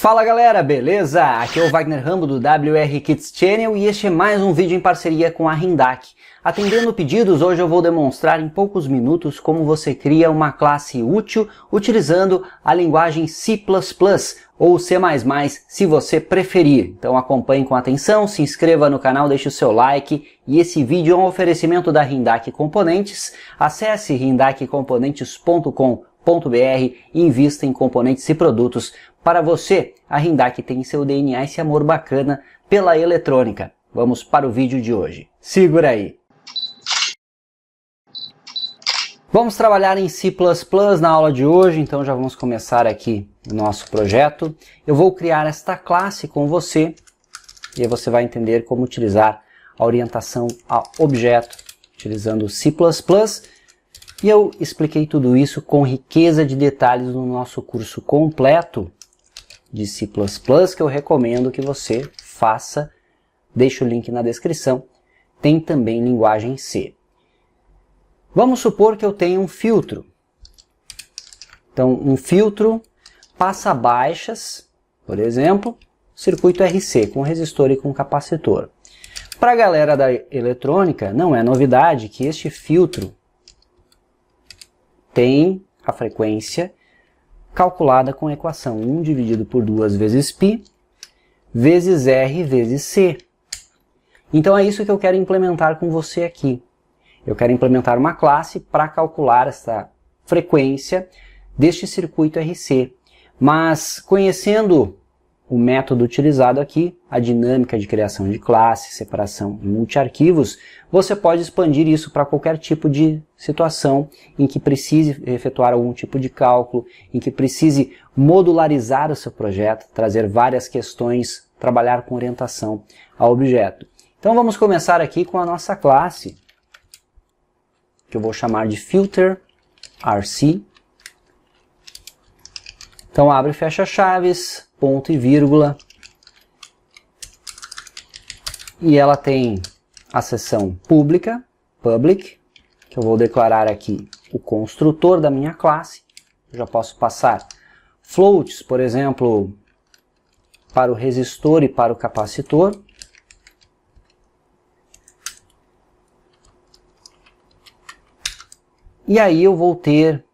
Fala galera, beleza? Aqui é o Wagner Rambo do WR Kids Channel e este é mais um vídeo em parceria com a Rindac. Atendendo pedidos, hoje eu vou demonstrar em poucos minutos como você cria uma classe útil utilizando a linguagem C++ ou C++, se você preferir. Então acompanhe com atenção, se inscreva no canal, deixe o seu like e esse vídeo é um oferecimento da Rindac Componentes. Acesse rindaccomponentes.com.br e invista em componentes e produtos para você. A Rindac tem em seu DNA esse amor bacana pela eletrônica. Vamos para o vídeo de hoje. Segura aí! Vamos trabalhar em C++ na aula de hoje, então já vamos começar aqui o nosso projeto. Eu vou criar esta classe com você e aí você vai entender como utilizar a orientação a objeto utilizando C++. E eu expliquei tudo isso com riqueza de detalhes no nosso curso completo de C++, que eu recomendo que você faça. Deixo o link na descrição. Tem também linguagem C. Vamos supor que eu tenho um filtro. Então, um filtro passa baixas, por exemplo, circuito RC, com resistor e com capacitor. Para a galera da eletrônica, não é novidade que este filtro tem a frequência calculada com a equação 1 dividido por 2 vezes π, vezes R vezes C. Então é isso que eu quero implementar com você aqui. Eu quero implementar uma classe para calcular essa frequência deste circuito RC. Mas conhecendo o método utilizado aqui, a dinâmica de criação de classe, separação e multiarquivos, você pode expandir isso para qualquer tipo de situação em que precise efetuar algum tipo de cálculo, em que precise modularizar o seu projeto, trazer várias questões, trabalhar com orientação ao objeto. Então vamos começar aqui com a nossa classe, que eu vou chamar de filter RC. Então abre e fecha chaves, ponto e vírgula. E ela tem a seção pública, public, que eu vou declarar aqui o construtor da minha classe. Eu já posso passar floats, por exemplo, para o resistor e para o capacitor. E aí eu vou ter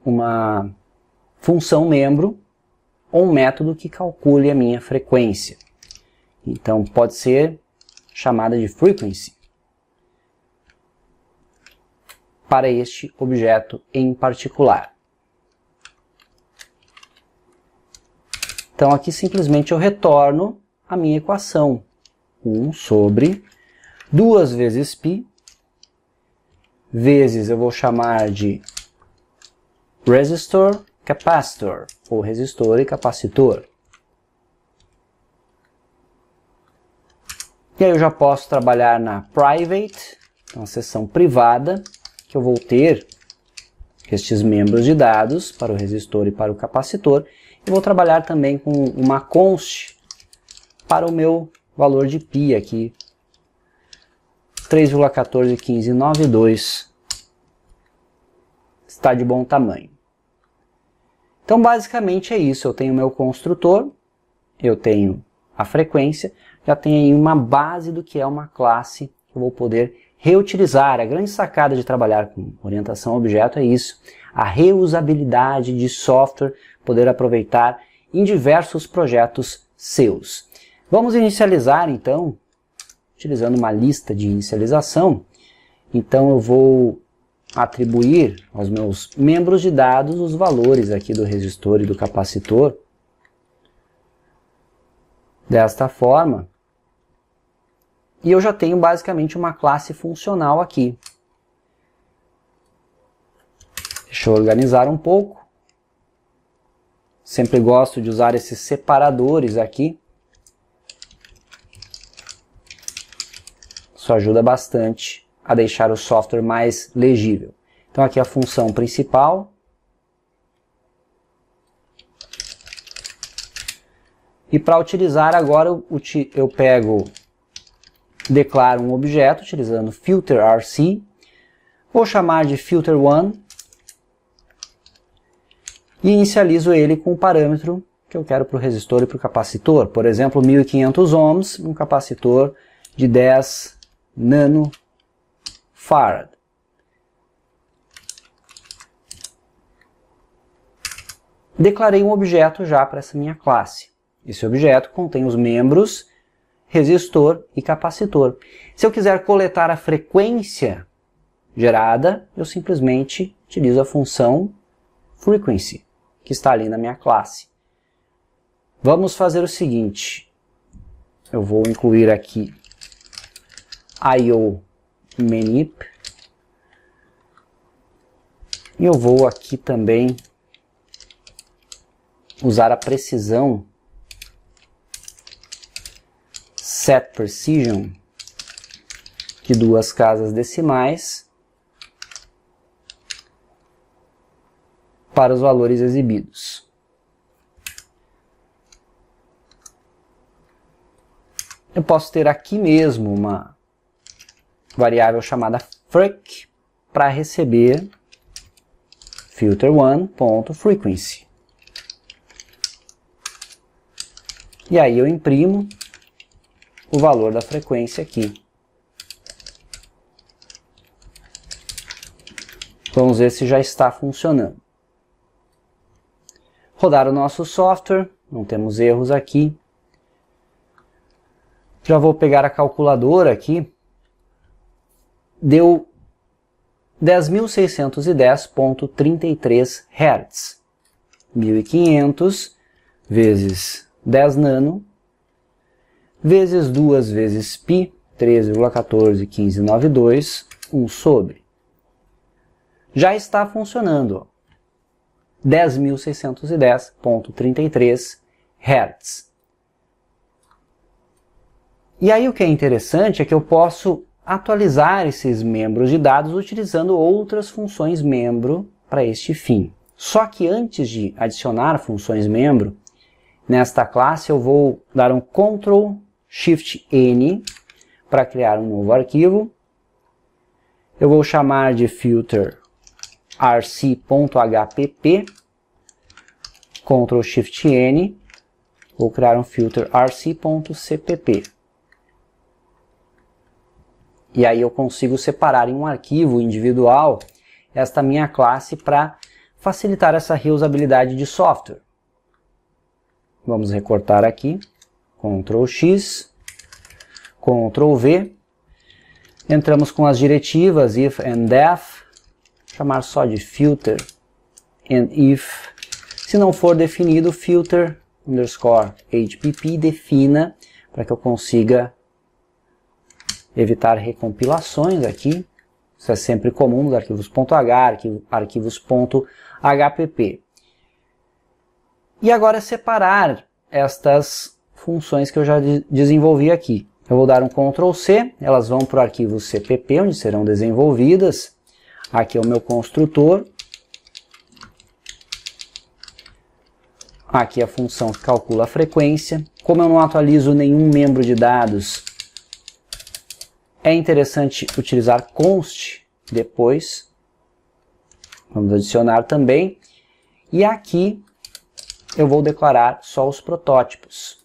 uma função membro ou um método que calcule a minha frequência. Então pode ser chamada de frequency para este objeto em particular. Então aqui simplesmente eu retorno a minha equação. 1 sobre 2 vezes π, vezes eu vou chamar de resistor, capacitor, ou resistor e capacitor. E aí eu já posso trabalhar na private, uma seção privada, que eu vou ter estes membros de dados para o resistor e para o capacitor. Eu vou trabalhar também com uma const para o meu valor de π aqui, 3,141592, está de bom tamanho. Então basicamente é isso, eu tenho o meu construtor, eu tenho a frequência, já tenho aí uma base do que é uma classe que eu vou poder reutilizar. A grande sacada de trabalhar com orientação a objeto é isso, a reusabilidade de software, poder aproveitar em diversos projetos seus. Vamos inicializar então, utilizando uma lista de inicialização. Então eu vou atribuir aos meus membros de dados os valores aqui do resistor e do capacitor. Desta forma. E eu já tenho basicamente uma classe funcional aqui. Deixa eu organizar um pouco. Sempre gosto de usar esses separadores aqui. Isso ajuda bastante a deixar o software mais legível. Então aqui a função principal. E para utilizar agora eu pego, declaro um objeto utilizando filter RC. Vou chamar de filter1 e inicializo ele com o parâmetro que eu quero para o resistor e para o capacitor. Por exemplo, 1500 ohms, um capacitor de 10 nanofarad. Declarei um objeto já para essa minha classe. Esse objeto contém os membros resistor e capacitor. Se eu quiser coletar a frequência gerada, eu simplesmente utilizo a função frequency, que está ali na minha classe. Vamos fazer o seguinte. Eu vou incluir aqui IO manip. E eu vou aqui também usar a precisão set precision de 2 casas decimais para os valores exibidos. Eu posso ter aqui mesmo uma variável chamada freq para receber filter1.frequency. E aí eu imprimo o valor da frequência aqui. Vamos ver se já está funcionando. Rodar o nosso software, não temos erros aqui. Já vou pegar a calculadora aqui. Deu 10.610.33 Hz. 1500 vezes 10 nano, vezes 2 vezes π, 13,141592, 1 sobre. Já está funcionando. 10.610.33 Hz. E aí o que é interessante é que eu posso atualizar esses membros de dados utilizando outras funções membro para este fim. Só que antes de adicionar funções membro, nesta classe eu vou dar um Ctrl Shift N para criar um novo arquivo. Eu vou chamar de filter rc.hpp, Ctrl Shift N, vou criar um filter rc.cpp. E aí eu consigo separar em um arquivo individual esta minha classe para facilitar essa reusabilidade de software. Vamos recortar aqui, Ctrl X, Ctrl V, entramos com as diretivas if and def, chamar só de filter and if, se não for definido, filter underscore HPP, defina para que eu consiga evitar recompilações aqui, isso é sempre comum nos arquivos .h, arquivos .hpp. E agora separar estas funções que eu já desenvolvi aqui. Eu vou dar um Ctrl C, elas vão para o arquivo CPP, onde serão desenvolvidas. Aqui é o meu construtor. Aqui a função que calcula a frequência. Como eu não atualizo nenhum membro de dados, é interessante utilizar const depois. Vamos adicionar também. E aqui eu vou declarar só os protótipos.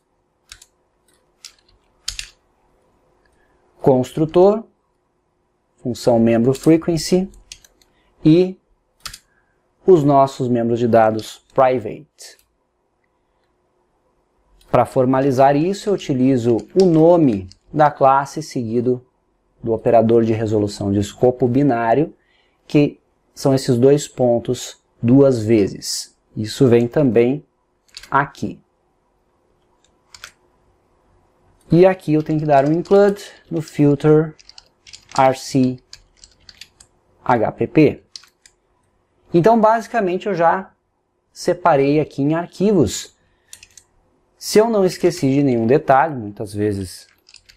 Construtor, função membro frequency e os nossos membros de dados private. Para formalizar isso, eu utilizo o nome da classe seguido do operador de resolução de escopo binário, que são esses 2 pontos 2 vezes. Isso vem também aqui. E aqui eu tenho que dar um include no filter rc.hpp. Então, basicamente, eu já separei aqui em arquivos. Se eu não esqueci de nenhum detalhe, muitas vezes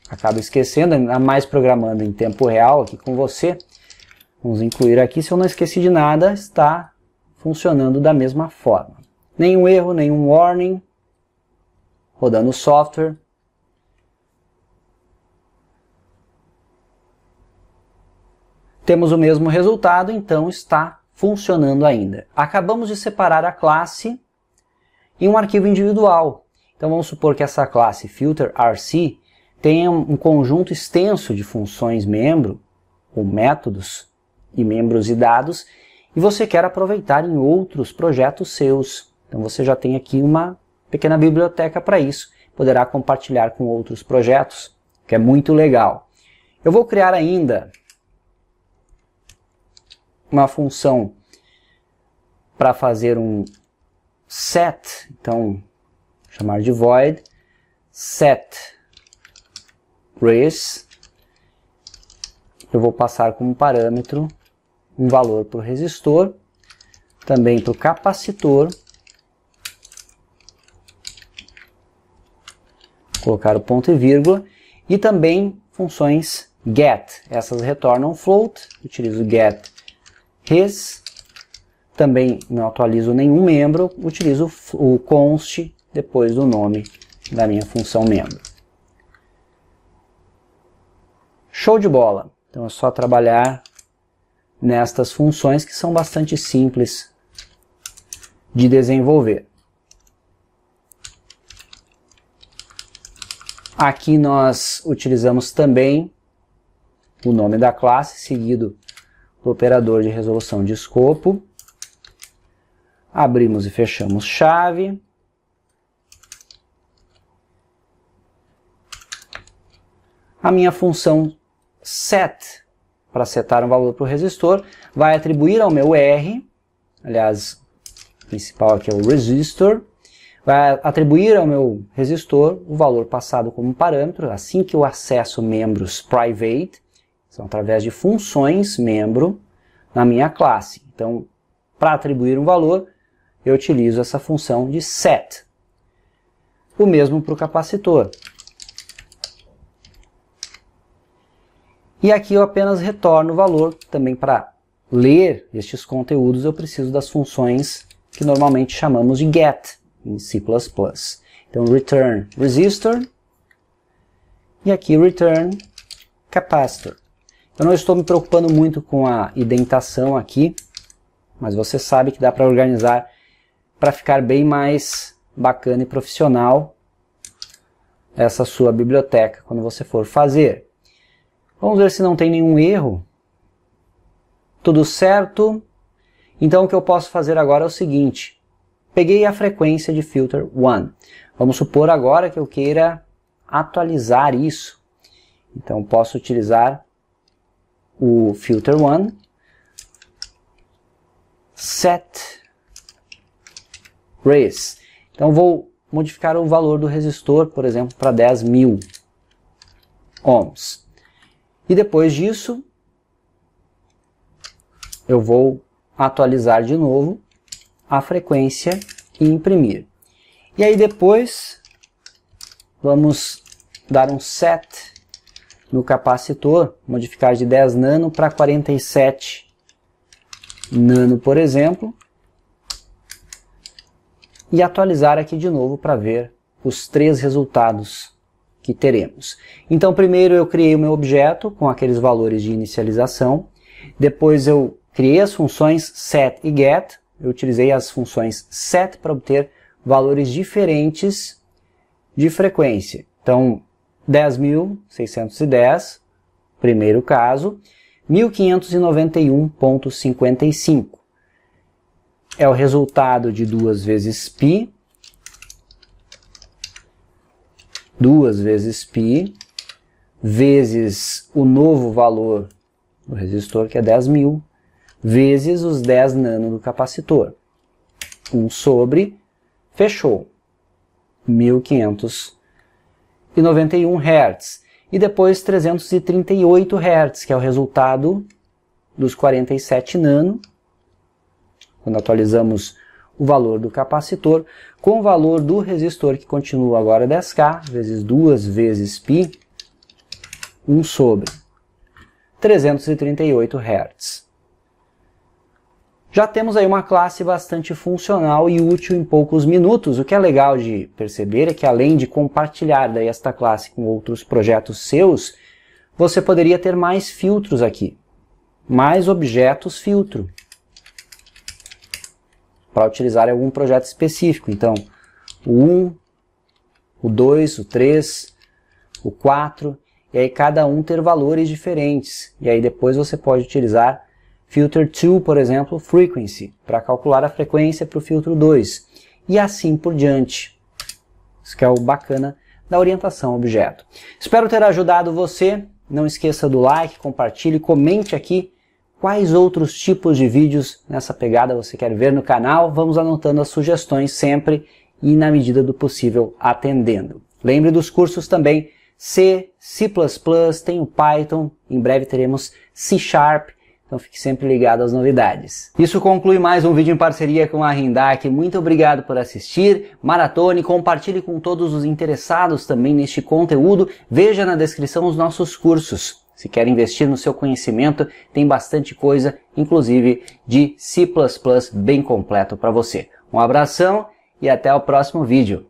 acabo esquecendo, ainda mais programando em tempo real aqui com você, vamos incluir aqui. Se eu não esqueci de nada, está funcionando da mesma forma. Nenhum erro, nenhum warning, rodando o software. Temos o mesmo resultado, então está funcionando ainda. Acabamos de separar a classe em um arquivo individual. Então vamos supor que essa classe FilterRC tenha um conjunto extenso de funções membro, ou métodos, e membros e dados, e você quer aproveitar em outros projetos seus. Então você já tem aqui uma pequena biblioteca para isso. Poderá compartilhar com outros projetos, que é muito legal. Eu vou criar ainda uma função para fazer um set, então chamar de void set res. Eu vou passar como parâmetro um valor para o resistor, também para o capacitor, colocar o ponto e vírgula, e também funções get. Essas retornam float, utilizo get res, também não atualizo nenhum membro, utilizo o const depois do nome da minha função membro. Show de bola! Então é só trabalhar nestas funções que são bastante simples de desenvolver. Aqui nós utilizamos também o nome da classe, seguido do operador de resolução de escopo. Abrimos e fechamos chave. A minha função set, para setar um valor para o resistor, vai atribuir ao meu R, aliás, o principal aqui é o resistor, vai atribuir ao meu resistor o valor passado como parâmetro, assim que eu acesso membros private, são através de funções membro na minha classe. Então, para atribuir um valor, eu utilizo essa função de set. O mesmo para o capacitor. E aqui eu apenas retorno o valor. Também para ler estes conteúdos eu preciso das funções que normalmente chamamos de get em C++. Então return resistor e aqui return capacitor. Eu não estou me preocupando muito com a indentação aqui, mas você sabe que dá para organizar para ficar bem mais bacana e profissional essa sua biblioteca quando você for fazer. Vamos ver se não tem nenhum erro. Tudo certo. Então o que eu posso fazer agora é o seguinte. Peguei a frequência de filter 1. Vamos supor agora que eu queira atualizar isso. Então posso utilizar o filter 1 set res. Então vou modificar o valor do resistor, por exemplo, para 10.000 ohms. E depois disso, eu vou atualizar de novo a frequência e imprimir. E aí depois, vamos dar um set no capacitor, modificar de 10 nano para 47 nano, por exemplo. E atualizar aqui de novo para ver os 3 resultados que teremos. Então primeiro eu criei o meu objeto com aqueles valores de inicialização, depois eu criei as funções set e get, eu utilizei as funções set para obter valores diferentes de frequência. Então 10.610, primeiro caso, 1591.55 é o resultado de 2 vezes π, 2 vezes π, vezes o novo valor do resistor, que é 10.000, vezes os 10 nano do capacitor. 1 sobre, fechou, 1591 Hz. E depois 338 Hz, que é o resultado dos 47 nano, quando atualizamos o valor do capacitor, com o valor do resistor, que continua agora 10K, vezes 2 vezes π, 1 sobre 338 Hz. Já temos aí uma classe bastante funcional e útil em poucos minutos. O que é legal de perceber é que, além de compartilhar daí esta classe com outros projetos seus, você poderia ter mais filtros aqui, mais objetos filtro, para utilizar em algum projeto específico. Então, o 1, o 2, o 3, o 4, e aí cada um ter valores diferentes. E aí depois você pode utilizar filter 2, por exemplo, frequency, para calcular a frequência para o filtro 2. E assim por diante. Isso que é o bacana da orientação a objeto. Espero ter ajudado você. Não esqueça do like, compartilhe, comente aqui quais outros tipos de vídeos nessa pegada você quer ver no canal. Vamos anotando as sugestões sempre e, na medida do possível, atendendo. Lembre dos cursos também C, C++, tem o Python, em breve teremos C#, então fique sempre ligado às novidades. Isso conclui mais um vídeo em parceria com a Rindac. Muito obrigado por assistir, maratone, compartilhe com todos os interessados também neste conteúdo. Veja na descrição os nossos cursos. Se quer investir no seu conhecimento, tem bastante coisa, inclusive de C++ bem completo para você. Um abração e até o próximo vídeo.